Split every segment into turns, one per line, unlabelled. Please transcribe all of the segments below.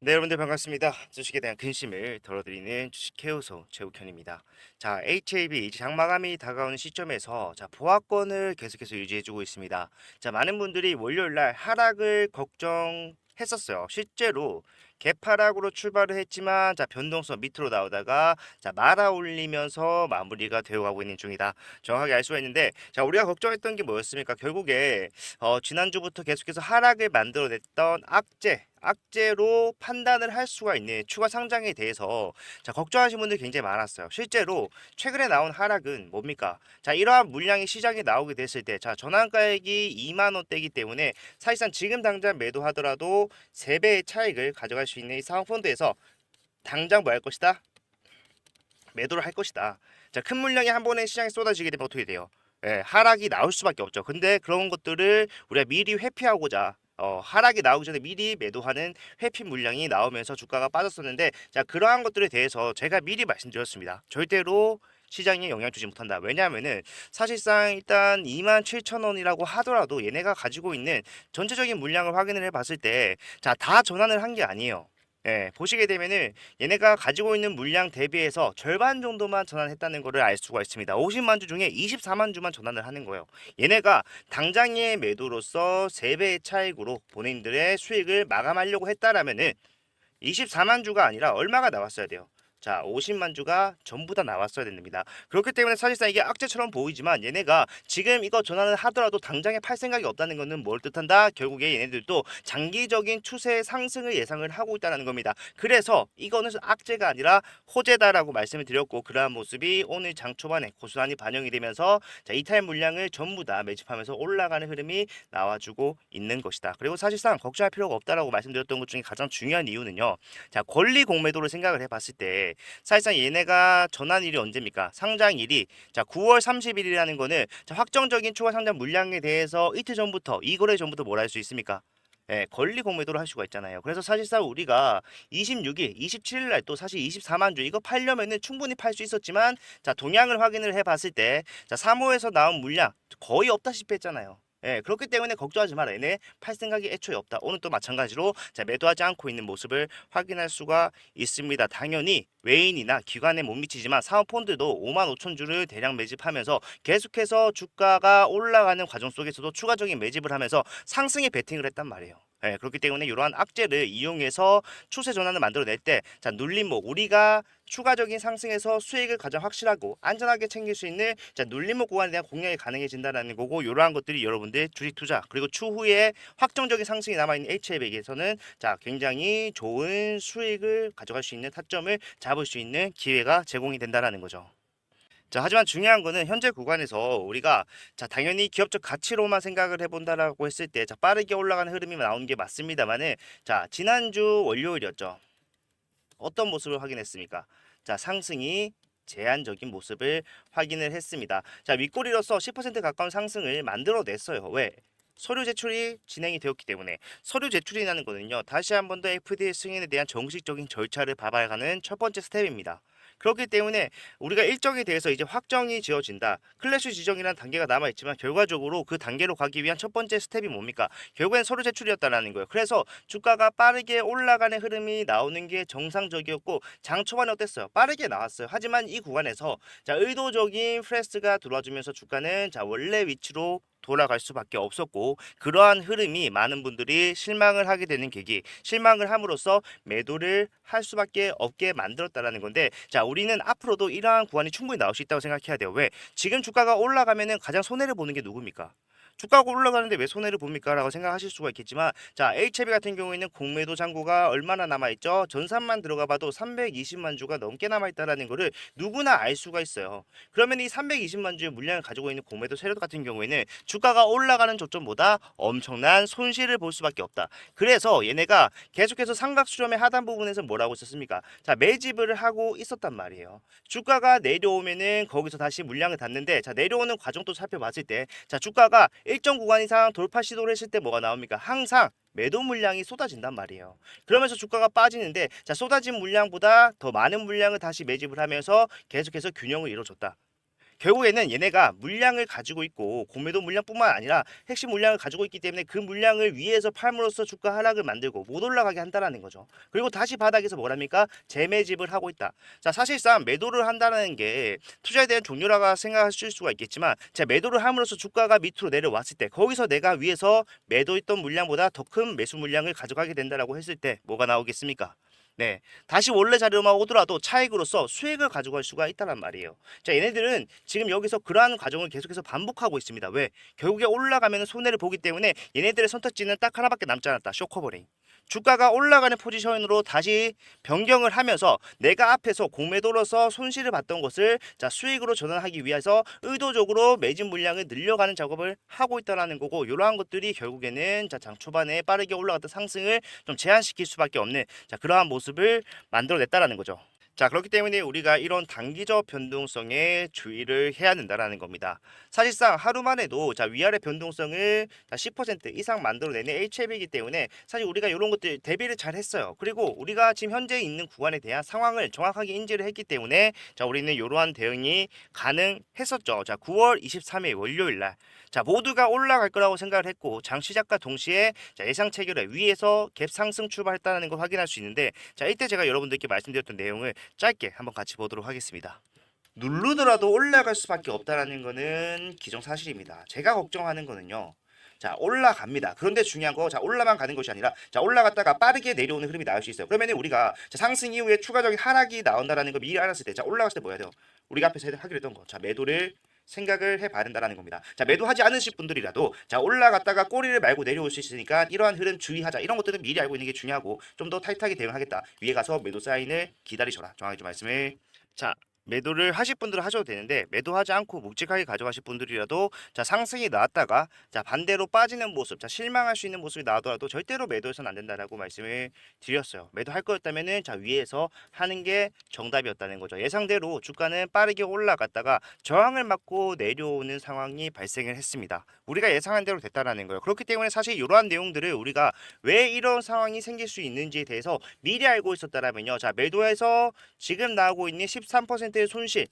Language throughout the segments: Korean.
네, 여러분들 반갑습니다. 주식에 대한 근심을 덜어드리는 주식 케어소 최욱현입니다. 자, HAB 이제 장마감이 다가오는 시점에서 보합권을 계속해서 유지해주고 있습니다. 자, 많은 분들이 월요일 날 하락을 걱정했었어요. 실제로 개파락으로 출발을 했지만 변동성 밑으로 나오다가 말아 올리면서 마무리가 되어가고 있는 중이다. 정확하게 알 수가 있는데, 우리가 걱정했던 게 뭐였습니까? 결국에 지난주부터 계속해서 하락을 만들어냈던 악재로 판단을 할 수가 있는 추가 상장에 대해서 걱정하시는 분들 굉장히 많았어요. 실제로 최근에 나온 하락은 뭡니까? 이러한 물량이 시장에 나오게 됐을 때 전환가액이 2만 원대이기 때문에 사실상 지금 당장 매도하더라도 3배의 차익을 가져갈 수 있는 이 상황펀드에서 당장 뭐 할 것이다? 매도를 할 것이다. 큰 물량이 한 번에 시장에 쏟아지게 되면 어떻게 돼요? 예, 하락이 나올 수밖에 없죠. 근데 그런 것들을 우리가 미리 회피하고자 하락이 나오기 전에 미리 매도하는 회피 물량이 나오면서 주가가 빠졌었는데, 그러한 것들에 대해서 제가 미리 말씀드렸습니다. 절대로 시장에 영향 주지 못한다. 왜냐하면은 사실상 일단 27,000원이라고 하더라도 얘네가 가지고 있는 전체적인 물량을 확인을 해봤을 때 다 전환을 한 게 아니에요. 예, 보시게 되면은 얘네가 가지고 있는 물량 대비해서 절반 정도만 전환했다는 것을 알 수가 있습니다. 50만 주 중에 24만 주만 전환을 하는 거예요. 얘네가 당장의 매도로서 3배의 차익으로 본인들의 수익을 마감하려고 했다라면은 24만 주가 아니라 얼마가 나왔어야 돼요? 50만 주가 전부 다 나왔어야 됩니다. 그렇기 때문에 사실상 이게 악재처럼 보이지만 얘네가 지금 이거 전환을 하더라도 당장에 팔 생각이 없다는 것은 뭘 뜻한다? 결국에 얘네들도 장기적인 추세 상승을 예상을 하고 있다는 겁니다. 그래서 이거는 악재가 아니라 호재다라고 말씀을 드렸고, 그러한 모습이 오늘 장 초반에 고스란히 반영이 되면서 이탈 물량을 전부 다 매집하면서 올라가는 흐름이 나와주고 있는 것이다. 그리고 사실상 걱정할 필요가 없다라고 말씀드렸던 것 중에 가장 중요한 이유는요. 권리 공매도를 생각을 해봤을 때 사실상 얘네가 전환일이 언제입니까? 상장일이 9월 30일이라는 거는 확정적인 추가 상장 물량에 대해서 이틀 전부터, 이 거래 전부터 뭘 할 수 있습니까? 예, 권리 공매도를 할 수가 있잖아요. 그래서 사실상 우리가 26일, 27일 날 또 사실 24만 주 이거 팔려면은 충분히 팔 수 있었지만, 동향을 확인을 해봤을 때 3호에서 나온 물량 거의 없다시피 했잖아요. 예, 그렇기 때문에 걱정하지 마라. 얘네 팔 생각이 애초에 없다. 오늘 또 마찬가지로 매도하지 않고 있는 모습을 확인할 수가 있습니다. 당연히 외인이나 기관에 못 미치지만 사모펀드도 5만 5천 주를 대량 매집하면서 계속해서 주가가 올라가는 과정 속에서도 추가적인 매집을 하면서 상승에 베팅을 했단 말이에요. 예, 그렇기 때문에 이러한 악재를 이용해서 추세 전환을 만들어낼 때 눌림목, 우리가 추가적인 상승에서 수익을 가장 확실하고 안전하게 챙길 수 있는 눌림목 구간에 대한 공략이 가능해진다는 거고, 이러한 것들이 여러분들 주식 투자 그리고 추후에 확정적인 상승이 남아있는 HL백에서는 굉장히 좋은 수익을 가져갈 수 있는 타점을 잡을 수 있는 기회가 제공이 된다는 거죠. 하지만 중요한 거는 현재 구간에서 우리가 당연히 기업적 가치로만 생각을 해본다라고 했을 때 빠르게 올라가는 흐름이 나오는 게 맞습니다만은, 지난주 월요일이었죠. 어떤 모습을 확인했습니까? 상승이 제한적인 모습을 확인을 했습니다. 윗꼬리로서 10% 가까운 상승을 만들어냈어요. 왜? 서류 제출이 진행이 되었기 때문에. 서류 제출이라는 거는요, 다시 한 번 더 FDA 승인에 대한 정식적인 절차를 밟아가는 첫 번째 스텝입니다. 그렇기 때문에 우리가 일정에 대해서 이제 확정이 지어진다. 클래시 지정이라는 단계가 남아있지만 결과적으로 그 단계로 가기 위한 첫 번째 스텝이 뭡니까? 결국엔 서류 제출이었다는 거예요. 그래서 주가가 빠르게 올라가는 흐름이 나오는 게 정상적이었고, 장 초반에 어땠어요? 빠르게 나왔어요. 하지만 이 구간에서 의도적인 프레스가 들어와주면서 주가는 원래 위치로 돌아갈 수밖에 없었고, 그러한 흐름이 많은 분들이 실망을 하게 되는 계기, 실망을 함으로써 매도를 할 수밖에 없게 만들었다라는 건데, 우리는 앞으로도 이러한 구간이 충분히 나올 수 있다고 생각해야 돼요. 왜? 지금 주가가 올라가면은 가장 손해를 보는 게 누굽니까? 주가가 올라가는데 왜 손해를 봅니까? 라고 생각하실 수가 있겠지만, HB 같은 경우에는 공매도 잔고가 얼마나 남아있죠? 전산만 들어가 봐도 320만 주가 넘게 남아있다라는 거를 누구나 알 수가 있어요. 그러면 이 320만 주의 물량을 가지고 있는 공매도 세력 같은 경우에는 주가가 올라가는 저점보다 엄청난 손실을 볼 수밖에 없다. 그래서 얘네가 계속해서 삼각 수렴의 하단 부분에서 뭐라고 있었습니까? 매집을 하고 있었단 말이에요. 주가가 내려오면은 거기서 다시 물량을 닫는데, 내려오는 과정도 살펴봤을 때 주가가 일정 구간 이상 돌파 시도를 했을 때 뭐가 나옵니까? 항상 매도 물량이 쏟아진단 말이에요. 그러면서 주가가 빠지는데, 쏟아진 물량보다 더 많은 물량을 다시 매집을 하면서 계속해서 균형을 이뤄줬다. 결국에는 얘네가 물량을 가지고 있고 공매도 물량뿐만 아니라 핵심 물량을 가지고 있기 때문에 그 물량을 위에서 팔므로써 주가 하락을 만들고 못 올라가게 한다라는 거죠. 그리고 다시 바닥에서 뭐랍니까? 재매집을 하고 있다. 자, 사실상 매도를 한다는 게 투자에 대한 종료라고 생각하실 수가 있겠지만, 자, 매도를 함으로써 주가가 밑으로 내려왔을 때 거기서 내가 위에서 매도했던 물량보다 더 큰 매수 물량을 가져가게 된다라고 했을 때 뭐가 나오겠습니까? 네, 다시 원래 자료만 오더라도 차익으로서 수익을 가져갈 수가 있다란 말이에요. 자, 얘네들은 지금 여기서 그러한 과정을 계속해서 반복하고 있습니다. 왜? 결국에 올라가면 손해를 보기 때문에 얘네들의 선택지는 딱 하나밖에 남지 않았다. 쇼커버링. 주가가 올라가는 포지션으로 다시 변경을 하면서 내가 앞에서 공매도로서 손실을 봤던 것을 자 수익으로 전환하기 위해서 의도적으로 매진 물량을 늘려가는 작업을 하고 있다라는 거고, 이러한 것들이 결국에는 자 장 초반에 빠르게 올라갔던 상승을 좀 제한시킬 수밖에 없는 자 그러한 모습을 만들어냈다라는 거죠. 자, 그렇기 때문에 우리가 이런 단기적 변동성에 주의를 해야 된다라는 겁니다. 사실상 하루만 해도 자 위아래 변동성을 자 10% 이상 만들어내는 HL이기 때문에 사실 우리가 이런 것들 대비를 잘 했어요. 그리고 우리가 지금 현재 있는 구간에 대한 상황을 정확하게 인지를 했기 때문에 자 우리는 이러한 대응이 가능했었죠. 자 9월 23일 월요일 날 자 모두가 올라갈 거라고 생각을 했고 장 시작과 동시에 자 예상 체결에 위에서 갭 상승 출발했다는 걸 확인할 수 있는데, 자 이때 제가 여러분들께 말씀드렸던 내용을 짧게 한번 같이 보도록 하겠습니다. 누르더라도 올라갈 수밖에 없다라는 거는 기정사실입니다. 제가 걱정하는 거는요. 자 올라갑니다. 그런데 중요한 거 자 올라만 가는 것이 아니라 자 올라갔다가 빠르게 내려오는 흐름이 나올 수 있어요. 그러면 우리가 자 상승 이후에 추가적인 하락이 나온다라는 거 미리 알았을 때 자 올라갔을 때 뭐 해야 돼요? 우리가 앞에서 하기로 했던 거 자 매도를 생각을 해봐야 된다는 겁니다. 자 매도하지 않으실 분들이라도 자 올라갔다가 꼬리를 말고 내려올 수 있으니까 이러한 흐름 주의하자. 이런 것들은 미리 알고 있는 게 중요하고 좀 더 타이트하게 대응하겠다. 위에 가서 매도 사인을 기다리셔라. 정확히 좀 말씀을. 자 매도를 하실 분들은 하셔도 되는데 매도하지 않고 묵직하게 가져가실 분들이라도 자 상승이 나왔다가 자 반대로 빠지는 모습, 자 실망할 수 있는 모습이 나오더라도 절대로 매도해서는 안 된다라고 말씀을 드렸어요. 매도할 거였다면은 자 위에서 하는 게 정답이었다는 거죠. 예상대로 주가는 빠르게 올라갔다가 저항을 맞고 내려오는 상황이 발생을 했습니다. 우리가 예상한 대로 됐다라는 거예요. 그렇기 때문에 사실 이러한 내용들을 우리가 왜 이런 상황이 생길 수 있는지에 대해서 미리 알고 있었다라면요. 자 매도해서 지금 나오고 있는 13%의 손실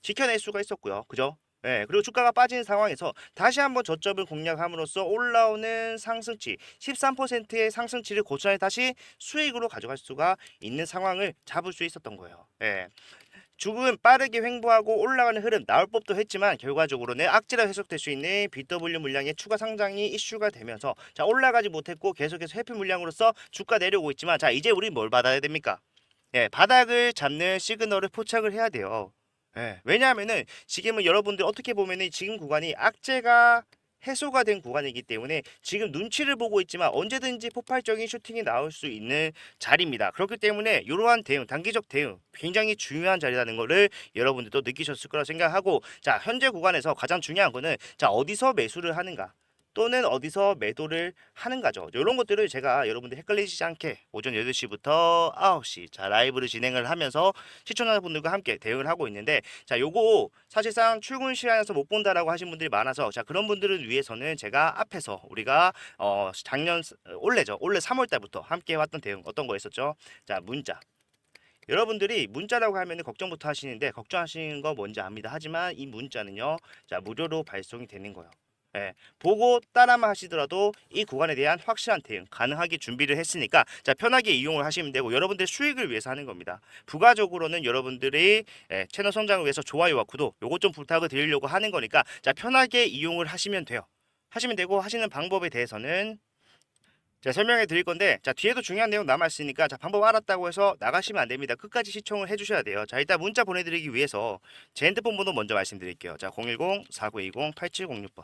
지켜낼 수가 있었고요. 그죠? 예, 그리고 주가가 빠지는 상황에서 다시 한번 저점을 공략함으로써 올라오는 상승치 13%의 상승치를 고스란히 다시 수익으로 가져갈 수가 있는 상황을 잡을 수 있었던 거예요. 예. 죽은 빠르게 횡보하고 올라가는 흐름 나올 법도 했지만 결과적으로는 악재로 해석될 수 있는 BW 물량의 추가 상장이 이슈가 되면서 자 올라가지 못했고 계속해서 회피 물량으로서 주가 내려오고 있지만 자 이제 우리 뭘 받아야 됩니까? 예, 바닥을 잡는 시그널을 포착을 해야 돼요. 예, 왜냐하면은 지금은 여러분들 어떻게 보면은 지금 구간이 악재가 해소가 된 구간이기 때문에 지금 눈치를 보고 있지만 언제든지 폭발적인 슈팅이 나올 수 있는 자리입니다. 그렇기 때문에 이러한 대응, 단기적 대응 굉장히 중요한 자리라는 거를 여러분들도 느끼셨을 거라 생각하고, 자 현재 구간에서 가장 중요한 거는 자 어디서 매수를 하는가 또는 어디서 매도를 하는가죠. 이런 것들을 제가 여러분들 헷갈리지 않게 오전 8시부터 9시 자 라이브를 진행을 하면서 시청자분들과 함께 대응을 하고 있는데, 자 요거 사실상 출근 시간에서 못 본다라고 하신 분들이 많아서 자 그런 분들을 위해서는 제가 앞에서 우리가 작년 올해죠. 올해 3월 달부터 함께 해왔던 대응 어떤 거였었죠? 자 문자. 여러분들이 문자라고 하면 걱정부터 하시는데 걱정하시는 거 뭔지 압니다. 하지만 이 문자는요. 자 무료로 발송이 되는 거예요. 예, 보고 따라만 하시더라도 이 구간에 대한 확실한 대응 가능하게 준비를 했으니까 자 편하게 이용을 하시면 되고 여러분들 수익을 위해서 하는 겁니다. 부가적으로는 여러분들이 채널 성장을 위해서 좋아요와 구독 요것 좀 부탁을 드리려고 하는 거니까 자 편하게 이용을 하시면 돼요. 하시면 되고 하시는 방법에 대해서는 제가 설명해 드릴 건데 자 뒤에도 중요한 내용 남아 있으니까 자 방법 알았다고 해서 나가시면 안 됩니다. 끝까지 시청을 해 주셔야 돼요. 자 일단 문자 보내드리기 위해서 제 핸드폰 번호 먼저 말씀드릴게요. 자 010-4920-8706번.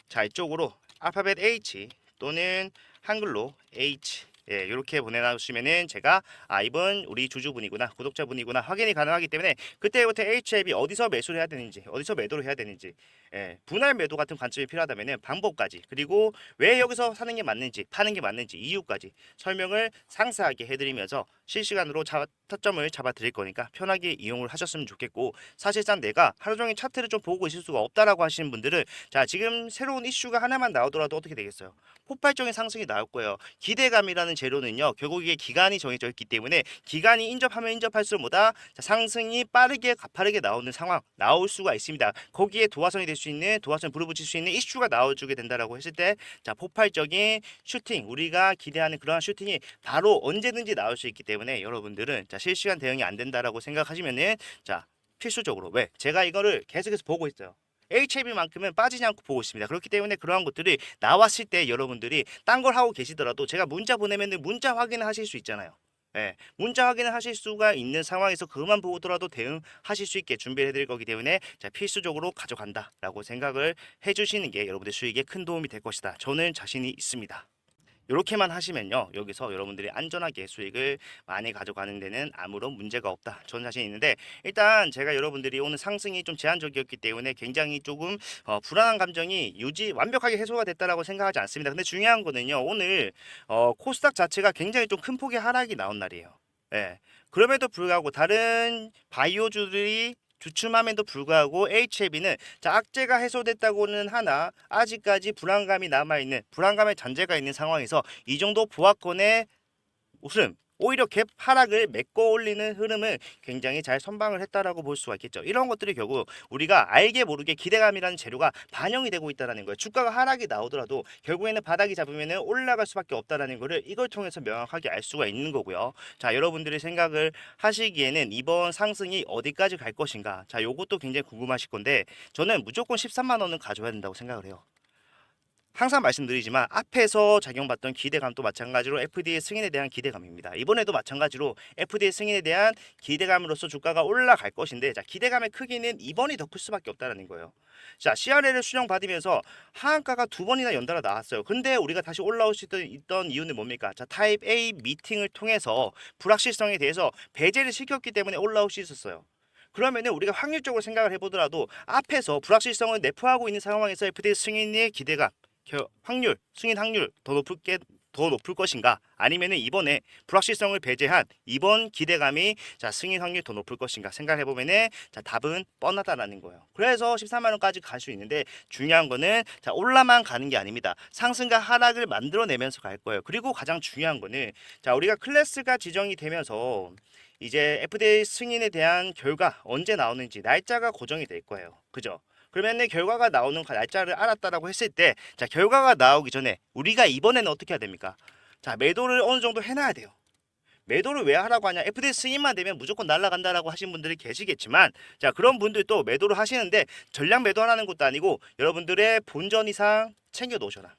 자 이쪽으로 알파벳 H 또는 한글로 H 예, 이렇게 보내주시면은 제가 이분 우리 주주분이구나 구독자분이구나 확인이 가능하기 때문에 그때부터 HLB 어디서 매수를 해야 되는지 어디서 매도를 해야 되는지 분할 매도 같은 관점이 필요하다면은 방법까지 그리고 왜 여기서 사는 게 맞는지 파는 게 맞는지 이유까지 설명을 상세하게 해드리면서 실시간으로 타점을 잡아 드릴 거니까 편하게 이용을 하셨으면 좋겠고, 사실상 내가 하루 종일 차트를 좀 보고 있을 수가 없다라고 하시는 분들은 자 지금 새로운 이슈가 하나만 나오더라도 어떻게 되겠어요? 폭발적인 상승이 나올 거예요. 기대감이라는 재료는요 결국 이게 기간이 정해져 있기 때문에 기간이 인접하면 인접할수록 뭐다 자, 상승이 빠르게 가파르게 나오는 상황 나올 수가 있습니다. 거기에 도화선이 될 수 있는 도화선 불을 붙일 수 있는 이슈가 나와주게 된다라고 했을 때 자 폭발적인 슈팅 우리가 기대하는 그러한 슈팅이 바로 언제든지 나올 수 있기 때문에 여러분들은 자 실시간 대응이 안 된다라고 생각하시면은 자 필수적으로 왜 제가 이거를 계속해서 보고 있어요. HLB만큼은 빠지지 않고 보고 있습니다. 그렇기 때문에 그러한 것들이 나왔을 때 여러분들이 딴 걸 하고 계시더라도 제가 문자 보내면 문자 확인을 하실 수 있잖아요. 예, 문자 확인을 하실 수가 있는 상황에서 그것만 보더라도 대응하실 수 있게 준비를 해드릴 거기 때문에 자 필수적으로 가져간다라고 생각을 해주시는 게 여러분들 수익에 큰 도움이 될 것이다. 저는 자신이 있습니다. 이렇게만 하시면요 여기서 여러분들이 안전하게 수익을 많이 가져가는 데는 아무런 문제가 없다 저는 자신 있는데 일단 제가 여러분들이 오늘 상승이 좀 제한적이었기 때문에 굉장히 조금 불안한 감정이 완벽하게 해소가 됐다라고 생각하지 않습니다. 근데 중요한 거는요 오늘 코스닥 자체가 굉장히 좀 큰 폭의 하락이 나온 날이에요. 예. 그럼에도 불구하고 다른 바이오주들이 주춤함에도 불구하고 HLB는 자, 악재가 해소됐다고는 하나 아직까지 불안감이 남아있는 불안감의 잔재가 있는 상황에서 이 정도 보합권의 흐름 오히려 갭 하락을 메꿔 올리는 흐름을 굉장히 잘 선방을 했다라고 볼 수가 있겠죠. 이런 것들이 결국 우리가 알게 모르게 기대감이라는 재료가 반영이 되고 있다는 거예요. 주가가 하락이 나오더라도 결국에는 바닥이 잡으면 올라갈 수밖에 없다는 거를 이걸 통해서 명확하게 알 수가 있는 거고요. 자, 여러분들이 생각을 하시기에는 이번 상승이 어디까지 갈 것인가. 자, 요것도 굉장히 궁금하실 건데 저는 무조건 13만 원은 가져야 된다고 생각을 해요. 항상 말씀드리지만 앞에서 작용받던 기대감도 마찬가지로 FDA 승인에 대한 기대감입니다. 이번에도 마찬가지로 FDA 승인에 대한 기대감으로서 주가가 올라갈 것인데 자 기대감의 크기는 이번이 더 클 수밖에 없다는 거예요. 자 CRL을 수정받으면서 하한가가 두 번이나 연달아 나왔어요. 근데 우리가 다시 올라올 수 있던 이유는 뭡니까? 자 타입 A 미팅을 통해서 불확실성에 대해서 배제를 시켰기 때문에 올라올 수 있었어요. 그러면은 우리가 확률적으로 생각을 해보더라도 앞에서 불확실성을 내포하고 있는 상황에서 FDA 승인의 기대감 확률, 승인 확률 더 높을 것인가? 아니면은 이번에 불확실성을 배제한 이번 기대감이 자 승인 확률 더 높을 것인가 생각해 보면은 자 답은 뻔하다라는 거예요. 그래서 13만 원까지 갈 수 있는데 중요한 거는 자 올라만 가는 게 아닙니다. 상승과 하락을 만들어내면서 갈 거예요. 그리고 가장 중요한 거는 자 우리가 클래스가 지정이 되면서 이제 FDA 승인에 대한 결과 언제 나오는지 날짜가 고정이 될 거예요. 그죠? 그러면 결과가 나오는 날짜를 알았다라고 했을 때, 자, 결과가 나오기 전에 우리가 이번에는 어떻게 해야 됩니까? 자, 매도를 어느 정도 해놔야 돼요. 매도를 왜 하라고 하냐? FDA 승인만 되면 무조건 날아간다라고 하신 분들이 계시겠지만, 자, 그런 분들도 매도를 하시는데 전량 매도하라는 것도 아니고 여러분들의 본전 이상 챙겨 놓으셔라.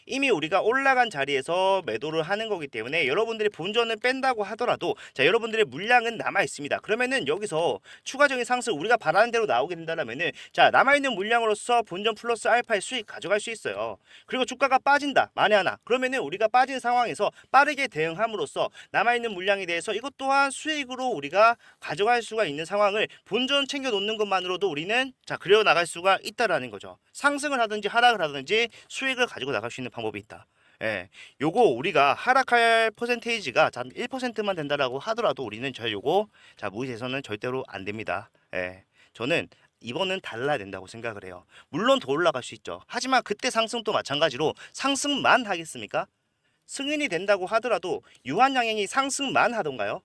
이미 우리가 올라간 자리에서 매도를 하는 거기 때문에 여러분들이 본전을 뺀다고 하더라도 자 여러분들의 물량은 남아 있습니다. 그러면은 여기서 추가적인 상승 우리가 바라는 대로 나오게 된다면은 자 남아있는 물량으로서 본전 플러스 알파의 수익 가져갈 수 있어요. 그리고 주가가 빠진다 만에 하나 그러면은 우리가 빠진 상황에서 빠르게 대응함으로써 남아있는 물량에 대해서 이것 또한 수익으로 우리가 가져갈 수가 있는 상황을 본전 챙겨 놓는 것만으로도 우리는 자 그려 나갈 수가 있다라는 거죠. 상승을 하든지 하락을 하든지 수익을 가지고 나갈 수 있는 방법이 있다. 예, 요거 우리가 하락할 퍼센테이지가 1%만 된다라고 하더라도 우리는 요거 무리해서는 절대로 안 됩니다. 예, 저는 이번은 달라야 된다고 생각을 해요. 물론 더 올라갈 수 있죠. 하지만 그때 상승도 마찬가지로 상승만 하겠습니까? 승인이 된다고 하더라도 유한양행이 상승만 하던가요?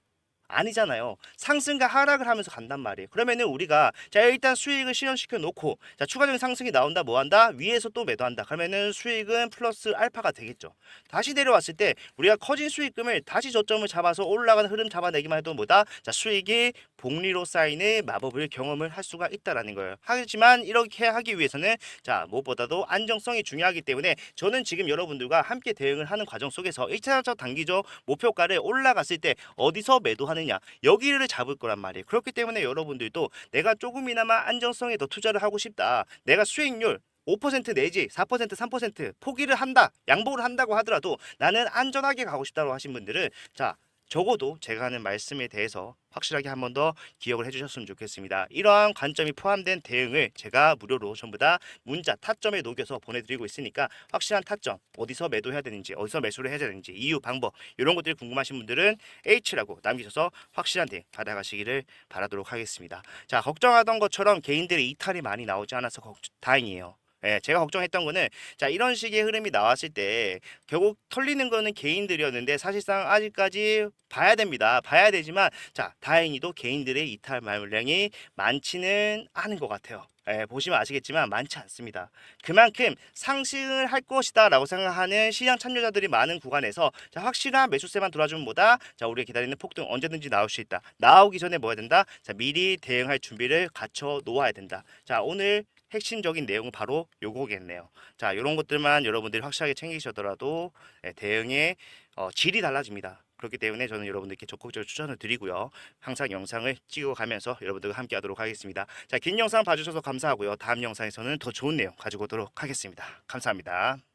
아니잖아요. 상승과 하락을 하면서 간단 말이에요. 그러면은 우리가 자 일단 수익을 실현시켜 놓고 자 추가적인 상승이 나온다 뭐 한다 위에서 또 매도한다 그러면은 수익은 플러스 알파가 되겠죠. 다시 내려왔을 때 우리가 커진 수익금을 다시 저점을 잡아서 올라가는 흐름 잡아내기만 해도 뭐다 자 수익이 복리로 쌓이는 마법을 경험을 할 수가 있다라는 거예요. 하지만 이렇게 하기 위해서는 자 무엇보다도 안정성이 중요하기 때문에 저는 지금 여러분들과 함께 대응을 하는 과정 속에서 1차적 단기적 목표가를 올라갔을 때 어디서 매도하느냐 여기를 잡을 거란 말이에요. 그렇기 때문에 여러분들도 내가 조금이나마 안정성에 더 투자를 하고 싶다. 내가 수익률 5% 내지 4% 3% 포기를 한다 양보를 한다고 하더라도 나는 안전하게 가고 싶다고 하신 분들은 자 적어도 제가 하는 말씀에 대해서 확실하게 한 번 더 기억을 해주셨으면 좋겠습니다. 이러한 관점이 포함된 대응을 제가 무료로 전부 다 문자 타점에 녹여서 보내드리고 있으니까 확실한 타점 어디서 매도해야 되는지 어디서 매수를 해야 되는지 이유 방법 이런 것들이 궁금하신 분들은 H라고 남기셔서 확실한 대응 받아가시기를 바라도록 하겠습니다. 자 걱정하던 것처럼 개인들의 이탈이 많이 나오지 않아서 다행이에요. 예, 제가 걱정했던 거는 자 이런 식의 흐름이 나왔을 때 결국 털리는 거는 개인들이었는데 사실상 아직까지 봐야 됩니다. 봐야 되지만 자 다행히도 개인들의 이탈 말량이 많지는 않은 것 같아요. 예, 보시면 아시겠지만 많지 않습니다. 그만큼 상승을 할 것이다라고 생각하는 시장 참여자들이 많은 구간에서 자, 확실한 매수세만 돌아주면 뭐다? 자, 우리가 기다리는 폭등 언제든지 나올 수 있다. 나오기 전에 뭐 해야 된다? 자, 미리 대응할 준비를 갖춰 놓아야 된다. 자, 오늘 핵심적인 내용은 바로 요거겠네요. 자, 이런 것들만 여러분들이 확실하게 챙기셔더라도 대응의 질이 달라집니다. 그렇기 때문에 저는 여러분들께 적극적으로 추천을 드리고요. 항상 영상을 찍어가면서 여러분들과 함께 하도록 하겠습니다. 자, 긴 영상 봐주셔서 감사하고요. 다음 영상에서는 더 좋은 내용 가지고 오도록 하겠습니다. 감사합니다.